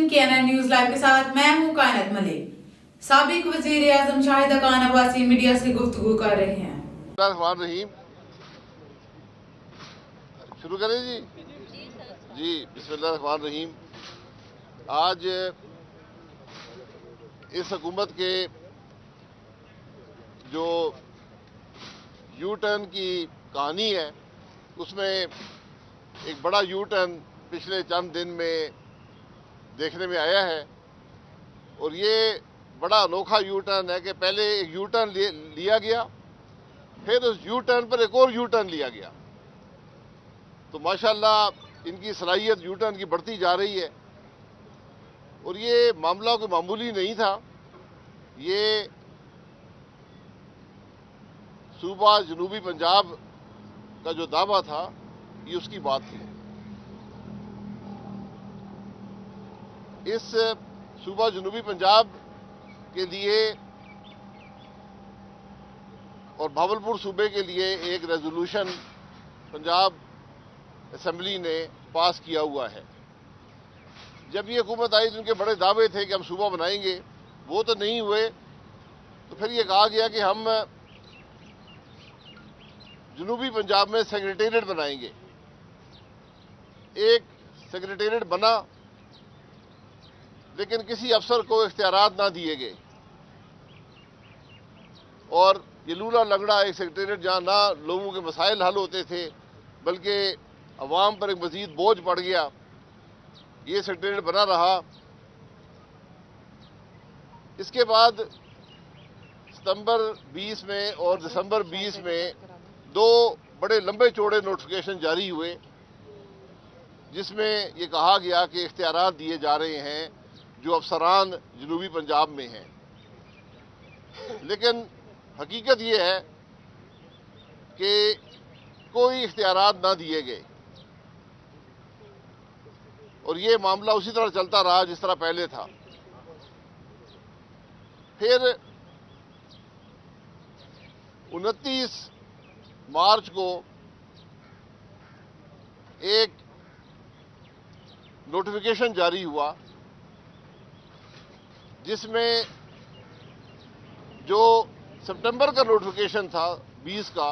नाज़रीन, KNN news live के साथ मैं हूं कायनात मलिक। साबिक वज़ीर आज़म शाहिदा खान अब्बासी मीडिया से गुफ्तगू कर रहे हैं। रहीम शुरू करें जी बिस्मिल्लाहिर्रहमानिर्रहीम। आज इस हुकूमत के जो यू टर्न की कहानी है उसमें एक बड़ा यू टर्न पिछले चंद दिन में देखने में आया है, और ये बड़ा अनोखा यू टर्न है कि पहले एक यू टर्न लिया गया, फिर उस यू टर्न पर एक और यू टर्न लिया गया। तो माशाल्लाह इनकी सलाहियत यू टर्न की बढ़ती जा रही है, और ये मामला कोई मामूली नहीं था। ये सूबा जनूबी पंजाब का जो दावा था ये उसकी बात थी। इस सूबा जनूबी पंजाब के लिए और भावलपुर सूबे के लिए एक रेजोल्यूशन पंजाब असेंबली ने पास किया हुआ है। जब ये हुकूमत आई तो उनके बड़े दावे थे कि हम सूबा बनाएंगे, वो तो नहीं हुए। तो फिर ये कहा गया कि हम जनूबी पंजाब में सेक्रेटेरिएट बनाएंगे। एक सेक्रेटेरिएट बना, लेकिन किसी अफसर को इख्तियारात ना दिए गए, और ये लूला लंगड़ा एक सेक्रेटेरिएट जहाँ ना लोगों के मसाइल हल होते थे बल्कि अवाम पर एक मजीद बोझ पड़ गया, ये सेक्रेटेरिएट बना रहा। इसके बाद सितंबर 20 में और दिसंबर 20 में दो बड़े लंबे चौड़े नोटिफिकेशन जारी हुए, जिसमें ये कहा गया कि इख्तियारात दिए जा रहे हैं जो अफसरान जनूबी पंजाब में हैं। लेकिन हकीकत ये है कि कोई इख्तियारात ना दिए गए, और ये मामला उसी तरह चलता रहा जिस तरह पहले था। फिर 29 मार्च को एक नोटिफिकेशन जारी हुआ, जिसमें जो सितंबर का नोटिफिकेशन था 20 का,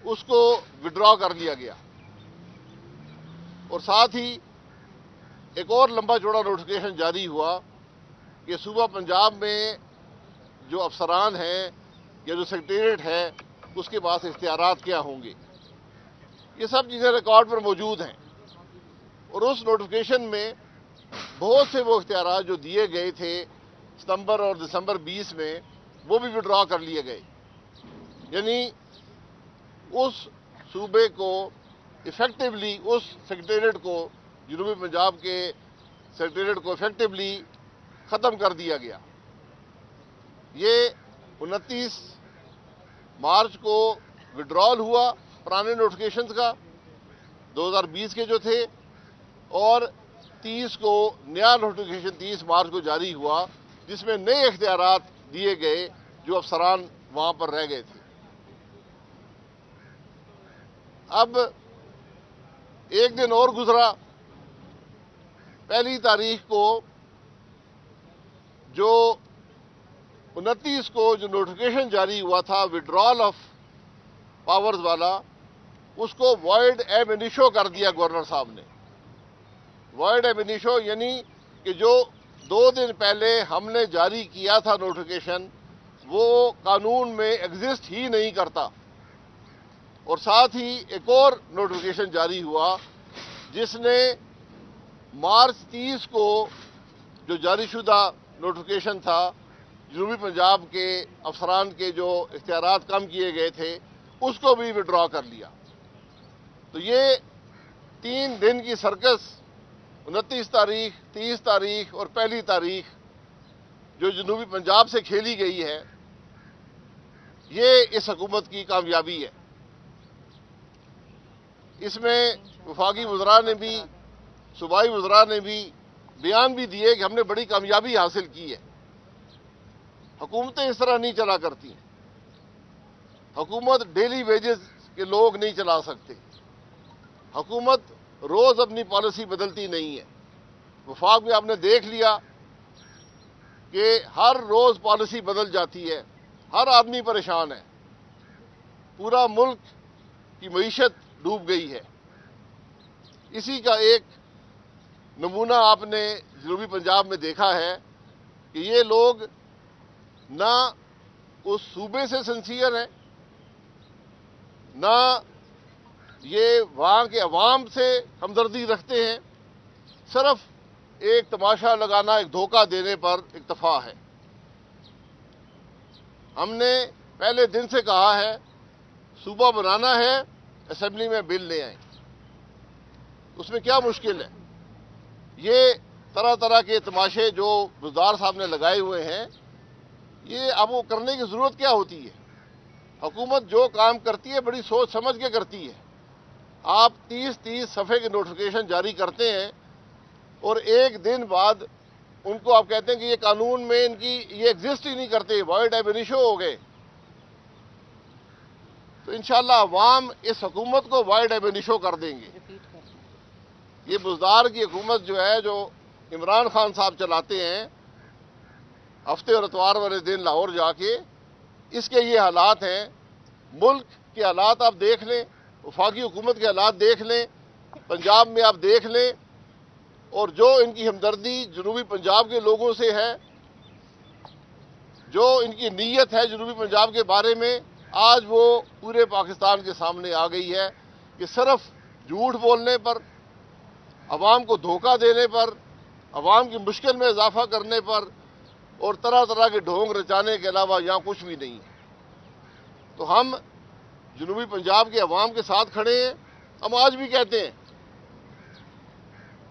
उसको विड्रॉ कर लिया गया, और साथ ही एक और लंबा चौड़ा नोटिफिकेशन जारी हुआ कि सूबा पंजाब में जो अफसरान हैं या जो सेक्रेटेरिएट है उसके पास इख्तियारात क्या होंगे। ये सब चीज़ें रिकॉर्ड पर मौजूद हैं, और उस नोटिफिकेशन में बहुत से वो इख्तियारात जो दिए गए थे सितंबर और दिसंबर 20 में, वो भी विड्रॉ कर लिए गए। यानी उस सूबे को इफेक्टिवली, उस सेक्रेटेरिएट को, जनूबी पंजाब के सेक्रेटेरिएट को इफेक्टिवली ख़त्म कर दिया गया। ये 29 मार्च को विड्रॉल हुआ पुराने नोटिफिकेशंस का 2020 के जो थे, और 30 को नया नोटिफिकेशन 30 मार्च को जारी हुआ, जिसमें नए इख्तियारात दिए गए जो अफसरान वहां पर रह गए थे। अब एक दिन और गुजरा, पहली तारीख को जो 29 को जो नोटिफिकेशन जारी हुआ था विड्रॉल ऑफ पावर्स वाला, उसको वॉइड एब इनिशो कर दिया गवर्नर साहब ने। वॉइड एब इनिशो यानी कि जो 2 दिन पहले हमने जारी किया था नोटिफिकेशन, वो कानून में एग्जिस्ट ही नहीं करता। और साथ ही एक और नोटिफिकेशन जारी हुआ, जिसने मार्च 30 को जो जारी शुदा नोटिफिकेशन था जनूबी पंजाब के अफसरान के जो इख्तियारात कम किए गए थे, उसको भी विड्रॉ कर लिया। तो ये 3 दिन की सर्कस 29 तारीख, 30 तारीख और पहली तारीख जो जनूबी पंजाब से खेली गई है, ये इस हुकूमत की कामयाबी है। इसमें वफाकी वज़रा ने भी, सूबाई वज़रा ने भी बयान भी दिए कि हमने बड़ी कामयाबी हासिल की है। हुकूमतें इस तरह नहीं चला करती। हुकूमत डेली वेजेस के लोग नहीं चला सकते। हुकूमत रोज अपनी पॉलिसी बदलती नहीं है। وفاق میں آپ نے دیکھ لیا کہ ہر روز پالیسی بدل جاتی ہے، ہر آدمی پریشان ہے، پورا ملک کی معیشت ڈوب گئی ہے۔ اسی کا ایک نمونہ آپ نے جنوبی پنجاب میں دیکھا ہے کہ یہ لوگ نہ اس صوبے سے سنسیئر ہیں، نہ یہ وہاں کے عوام سے ہمدردی رکھتے ہیں، صرف ایک تماشا لگانا، ایک دھوکہ دینے پر اکتفا ہے۔ ہم نے پہلے دن سے کہا ہے صوبہ بنانا ہے، اسمبلی میں بل لے آئیں، اس میں کیا مشکل ہے؟ یہ طرح طرح کے تماشے جو بزدار صاحب نے لگائے ہوئے ہیں، یہ اب وہ کرنے کی ضرورت کیا ہوتی ہے؟ حکومت جو کام کرتی ہے بڑی سوچ سمجھ کے کرتی ہے۔ آپ 30 صفحے کے نوٹیفیکیشن جاری کرتے ہیں اور ایک دن بعد ان کو آپ کہتے ہیں کہ یہ قانون میں ان کی یہ ایگزسٹ ہی نہیں کرتے، وائڈ ایب انیشو ہو گئے۔ تو انشاءاللہ عوام اس حکومت کو وائڈ ایب انیشو کر دیں گے۔ یہ بزدار کی حکومت جو ہے، جو عمران خان صاحب چلاتے ہیں، ہفتے اور اتوار والے دن لاہور جا کے، اس کے یہ حالات ہیں۔ ملک کے حالات آپ دیکھ لیں، وفاقی حکومت کے حالات دیکھ لیں، پنجاب میں آپ دیکھ لیں، اور جو ان کی ہمدردی جنوبی پنجاب کے لوگوں سے ہے، جو ان کی نیت ہے جنوبی پنجاب کے بارے میں، آج وہ پورے پاکستان کے سامنے آ گئی ہے کہ صرف جھوٹ بولنے پر، عوام کو دھوکہ دینے پر، عوام کی مشکل میں اضافہ کرنے پر اور طرح طرح کے ڈھونگ رچانے کے علاوہ یہاں کچھ بھی نہیں ہے۔ تو ہم جنوبی پنجاب کے عوام کے ساتھ کھڑے ہیں۔ ہم آج بھی کہتے ہیں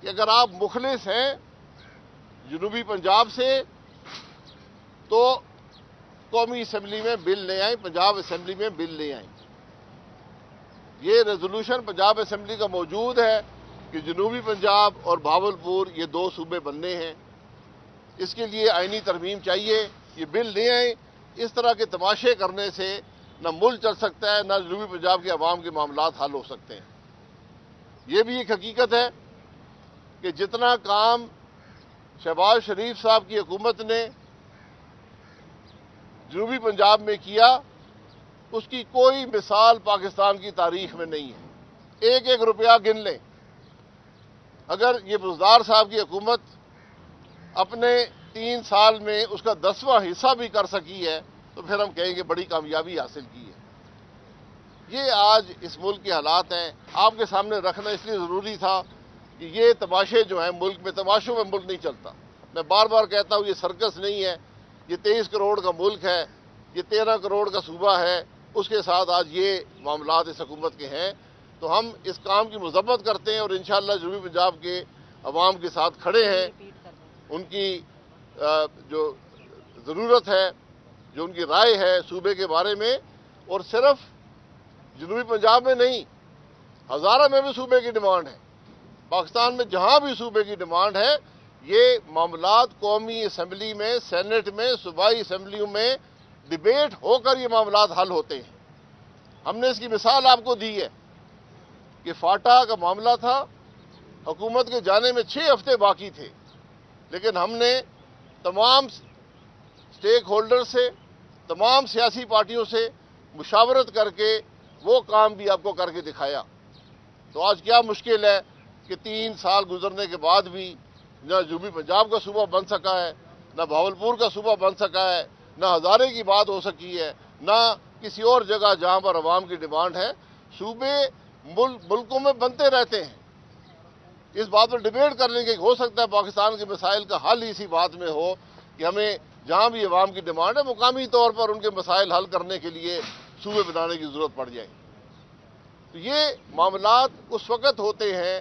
کہ اگر آپ مخلص ہیں جنوبی پنجاب سے تو قومی اسمبلی میں بل لے آئیں، پنجاب اسمبلی میں بل لے آئیں۔ یہ ریزولوشن پنجاب اسمبلی کا موجود ہے کہ جنوبی پنجاب اور بھاولپور یہ دو صوبے بننے ہیں۔ اس کے لیے آئینی ترمیم چاہیے، یہ بل لے آئیں۔ اس طرح کے تماشے کرنے سے نہ ملک چل سکتا ہے، نہ جنوبی پنجاب کے عوام کے معاملات حل ہو سکتے ہیں۔ یہ بھی ایک حقیقت ہے کہ جتنا کام شہباز شریف صاحب کی حکومت نے جنوبی پنجاب میں کیا، اس کی کوئی مثال پاکستان کی تاریخ میں نہیں ہے۔ ایک ایک روپیہ گن لیں۔ اگر یہ بزدار صاحب کی حکومت اپنے 3 سال میں اس کا 10واں حصہ بھی کر سکی ہے تو پھر ہم کہیں گے بڑی کامیابی حاصل کی ہے۔ یہ آج اس ملک کے حالات ہیں، آپ کے سامنے رکھنا اس لیے ضروری تھا کہ یہ تماشے جو ہیں ملک میں، تماشوں میں ملک نہیں چلتا۔ میں بار بار کہتا ہوں یہ سرکس نہیں ہے، یہ 23 کروڑ کا ملک ہے، یہ 13 کروڑ کا صوبہ ہے، اس کے ساتھ آج یہ معاملات اس حکومت کے ہیں۔ تو ہم اس کام کی مذمت کرتے ہیں اور انشاءاللہ جنوبی پنجاب کے عوام کے ساتھ کھڑے ہیں۔ ان کی جو ضرورت ہے، جو ان کی رائے ہے صوبے کے بارے میں، اور صرف جنوبی پنجاب میں نہیں، ہزارہ میں بھی صوبے کی ڈیمانڈ ہے، پاکستان میں جہاں بھی صوبے کی ڈیمانڈ ہے، یہ معاملات قومی اسمبلی میں، سینٹ میں، صوبائی اسمبلیوں میں ڈیبیٹ ہو کر یہ معاملات حل ہوتے ہیں۔ ہم نے اس کی مثال آپ کو دی ہے کہ فاٹا کا معاملہ تھا، حکومت کے جانے میں 6 ہفتے باقی تھے، لیکن ہم نے تمام سٹیک ہولڈر سے، تمام سیاسی پارٹیوں سے مشاورت کر کے وہ کام بھی آپ کو کر کے دکھایا۔ تو آج کیا مشکل ہے کہ 3 سال گزرنے کے بعد بھی نہ جنوبی پنجاب کا صوبہ بن سکا ہے، نہ بھاولپور کا صوبہ بن سکا ہے، نہ ہزارے کی بات ہو سکی ہے، نہ کسی اور جگہ جہاں پر عوام کی ڈیمانڈ ہے۔ صوبے ملکوں میں بنتے رہتے ہیں، اس بات پر ڈیبیٹ کر لیں گے کہ ہو سکتا ہے پاکستان کے مسائل کا حل اسی بات میں ہو کہ ہمیں جہاں بھی عوام کی ڈیمانڈ ہے مقامی طور پر ان کے مسائل حل کرنے کے لیے صوبے بنانے کی ضرورت پڑ جائے۔ تو یہ معاملات اس وقت ہوتے ہیں،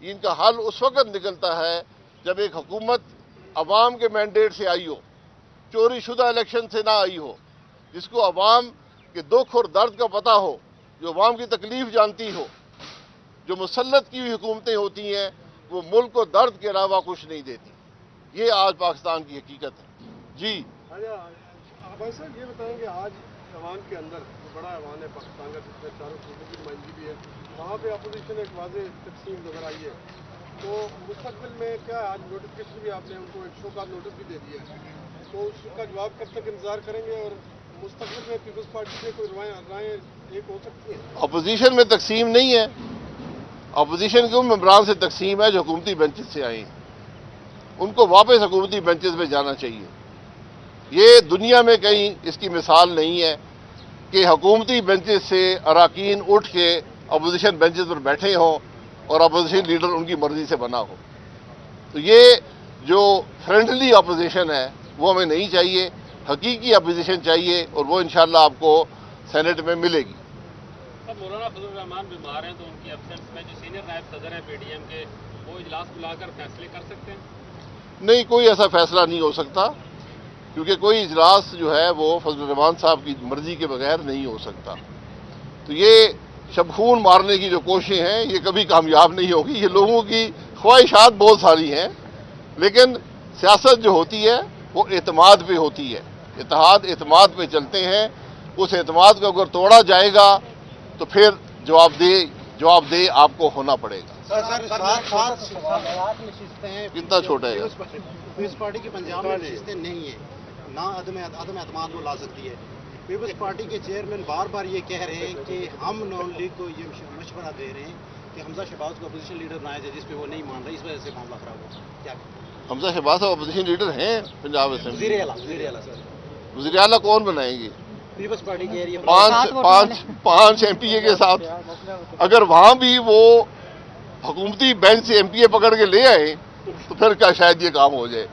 ان کا حل اس وقت نکلتا ہے جب ایک حکومت عوام کے مینڈیٹ سے آئی ہو، چوری شدہ الیکشن سے نہ آئی ہو، جس کو عوام کے دکھ اور درد کا پتہ ہو، جو عوام کی تکلیف جانتی ہو۔ جو مسلط کی ہوئی حکومتیں ہوتی ہیں وہ ملک کو درد کے علاوہ کچھ نہیں دیتی۔ یہ آج پاکستان کی حقیقت ہے۔ جی آبائی صاحب یہ بتائیں کہ آج ایوان کے اندر جو بڑا ایوان ہے پاکستان کا، جس میں چاروں صوبوں کی نمائندگی بھی ہے، وہاں پہ اپوزیشن ایک واضح تقسیم نظر آئی ہے۔ तो मुस्तकबिल में क्या आज नोटिफिकेशन भी आपने उनको एक शो का नोटिस भी दे दिया है, तो उसका जवाब कब तक इंतजार करेंगे और मुस्तकबिल में पीपल्स पार्टी से कोई राय एक हो सकती है? अपोजिशन में तकसीम नहीं है, अपोजिशन के उन मेंबरान से तकसीम है जो हुकूमती बेंचेस से आए हैं, उनको वापस हुकूमती बेंचेस पे जाना चाहिए। ये दुनिया में कहीं इसकी मिसाल नहीं है कि हुकूमती बेंचेस से अरकान उठ के अपोजिशन बेंचेस पर बैठे हों और अपोजिशन लीडर उनकी मर्जी से बना हो। तो ये जो फ्रेंडली अपोजिशन है वो हमें नहीं चाहिए, हकीकी अपोजिशन चाहिए और वो इंशाल्लाह आपको सेनेट में मिलेगी। सर, मौलाना फजल रहमान बीमार हैं तो उनकी एब्सेंस में जो सीनियर नायब सदर हैं पीडीएम के, वो इजलास बुलाकर फैसले कर सकते हैं? नहीं, कोई ऐसा फैसला नहीं हो सकता, क्योंकि कोई इजलास जो है वो फजल रहमान साहब की मर्जी के बगैर नहीं हो सकता। तो ये शबखून मारने की जो कोशिशें हैं ये कभी कामयाब नहीं होगी। ये लोगों की ख्वाहिशात बहुत सारी हैं, लेकिन सियासत जो होती है वो एतमाद पे होती है, इत्तेहाद एतमाद पे चलते हैं। उस एतमाद को अगर तोड़ा जाएगा तो फिर जवाबदेह आपको होना पड़ेगा। कितना छोटा है? पीपल्स पार्टी की पंजाब में नशिस्तें नहीं है, ना अदम एतमाद वो ला सकती है। पीपल्स पार्टी के चेयरमैन बार बार ये कह रहे हैं कि हम नॉन लीग को ये मशवरा दे रहे हैं कि हमजा शहबाज को अपोजिशन लीडर बनाया जाए, जिस पे वो नहीं मान रहे, इस वजह से मामला खराब हुआ। क्या हमजा शहबाज साहब अपोजिशन लीडर हैं पंजाब असेंबली? वज़ीर वज़ीर आला कौन बनाएंगे? पीपल्स पार्टी के एरिया पांच एमपीए के साथ अगर वहां भी वो हुकूमती बेंच से एमपीए पकड़ के ले आए तो फिर क्या शायद ये काम हो जाए।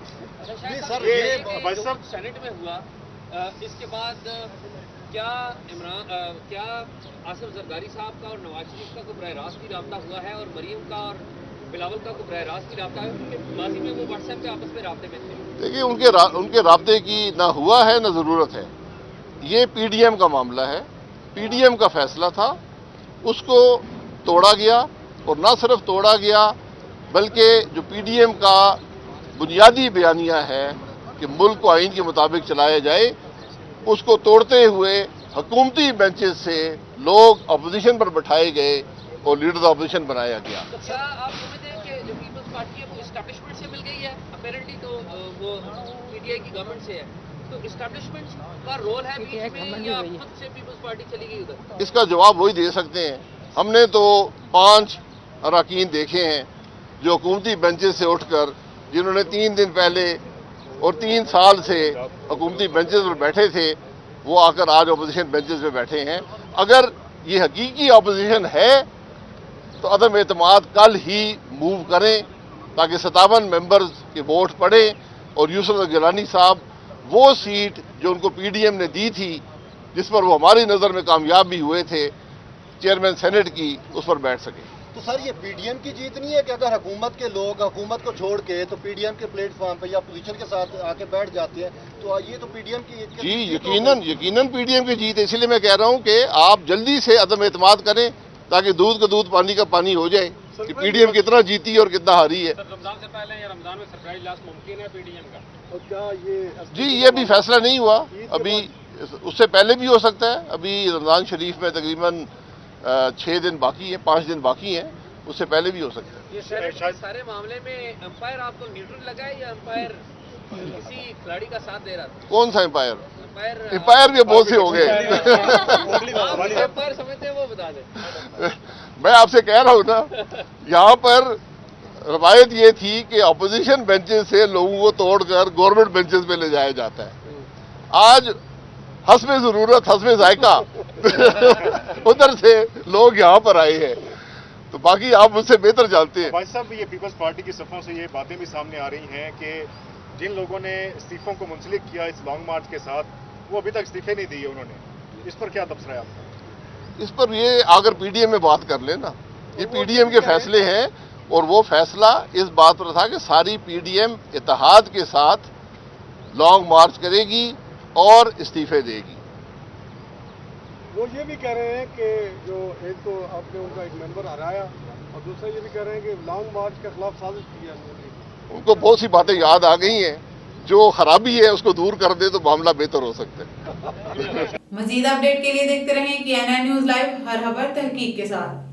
सर, ये सेनेट में हुआ, इसके बाद क्या आसिफ जरदारी साहब का और नवाज शरीफ का कोई बराह रास्त ही रब्ता हुआ है और मरीम का और बिलावल का कोई बराह रास्त ही रब्ता है? माजी में वो व्हाट्सएप पे आपस में राब्ते में थे। देखिए, उनके राब्ते की ना हुआ है ना ज़रूरत है। ये पीडीएम का मामला है, पीडीएम का फैसला था, उसको तोड़ा गया और ना सिर्फ तोड़ा गया बल्कि जो पीडीएम का बुनियादी बयानिया है कि मुल्क को आइन के मुताबिक चलाया जाए, उसको तोड़ते हुए हुकूमती बेंचेस से लोग अपोजिशन पर बैठाए गए और लीडर अपोजिशन बनाया गया। तो क्या आप समझते हैं कि जो पीपल्स पार्टी है वो एस्टैब्लिशमेंट से मिल गई है? अपेरेंटली तो वो पीटीआई की गवर्नमेंट से है, तो एस्टैब्लिशमेंट का रोल है बीच में या खुद से पीपल्स पार्टी चली गई उधर? इसका जवाब वही दे सकते हैं। हमने तो 5 अरकान देखे हैं जो हुकूमती बेंचेस से उठकर, जिन्होंने 3 दिन पहले और 3 साल से हुकूमती बेंचेस पर बैठे थे, वो आकर आज अपोजिशन बेंचेस पे बैठे हैं। अगर ये हकीकी अपोजिशन है तो अदम एतमाद कल ही मूव करें ताकि 57 मेंबर्स के वोट पड़े और यूसुफ गिलानी साहब वो सीट जो उनको पीडीएम ने दी थी, जिस पर वो हमारी नज़र में कामयाब भी हुए थे, चेयरमैन सेनेट की, उस पर बैठ सके। तो सर, ये पीडीएम की जीत नहीं है कि अगर हुकूमत के लोग हुकूमत को छोड़ के तो पीडीएम के प्लेटफॉर्म पे या अपोजिशन के साथ आके बैठ जाते हैं, तो ये तो पीडीएम की जी यकीनन पीडीएम की जीत है। इसलिए मैं कह रहा हूं कि आप जल्दी से अदम एतमाद करें ताकि दूध का दूध पानी का पानी हो जाए कि पीडीएम कितना जीती है और कितना हारी है। रमजान से पहले या रमजान में सरप्राइज लास्ट मुमकिन है पीडीएम का? और क्या ये अभी फैसला नहीं हुआ, अभी उससे पहले भी हो सकता है। अभी रमजान शरीफ में तकरीबन 6 दिन बाकी है, 5 दिन बाकी हैं, उससे पहले भी हो सकता है। ये सारे मामले में अंपायर आपको न्यूट्रल लगा है या अंपायर किसी खिलाड़ी का साथ दे रहा था? कौन सा एम्पायर? अंपायर एम्पायर भी बहुत से हो गए। अंपायर समझते हैं वो बता दें। मैं आपसे कह रहा हूं ना, यहाँ पर रवायत ये थी कि अपोजिशन बेंचेस से लोगों को तोड़कर गवर्नमेंट बेंचेस पे ले जाया जाता है। आज हस्बे जरूरत हस्बे जायका उधर से लोग यहाँ पर आए हैं, तो बाकी आप मुझसे बेहतर जानते हैं। भाई साहब, ये पीपल्स पार्टी की सफ़ों से ये बातें भी सामने आ रही हैं कि जिन लोगों ने इस्तीफों को मुंसलिक किया इस लॉन्ग मार्च के साथ, वो अभी तक इस्तीफे नहीं दिए उन्होंने। इस पर क्या तबसरा है आपका? इस पर ये अगर पीडीएम में बात कर लेना, ये पीडीएम के फैसले हैं और वो फैसला इस बात पर था कि सारी पीडीएम इत्तेहाद के साथ लॉन्ग मार्च करेगी और इस्तीफे देगी। वो ये भी कह रहे हैं कि जो एक तो आपने उनका एक मेंबर हराया और दूसरा ये भी कह रहे हैं कि लॉन्ग मार्च के खिलाफ साजिश की है। उनको बहुत सी बातें याद आ गई हैं, जो खराबी है उसको दूर कर दे तो मामला बेहतर हो सकता है। मजीद अपडेट के लिए देखते रहें CNN न्यूज़ लाइव, हर खबर तहकीक के साथ।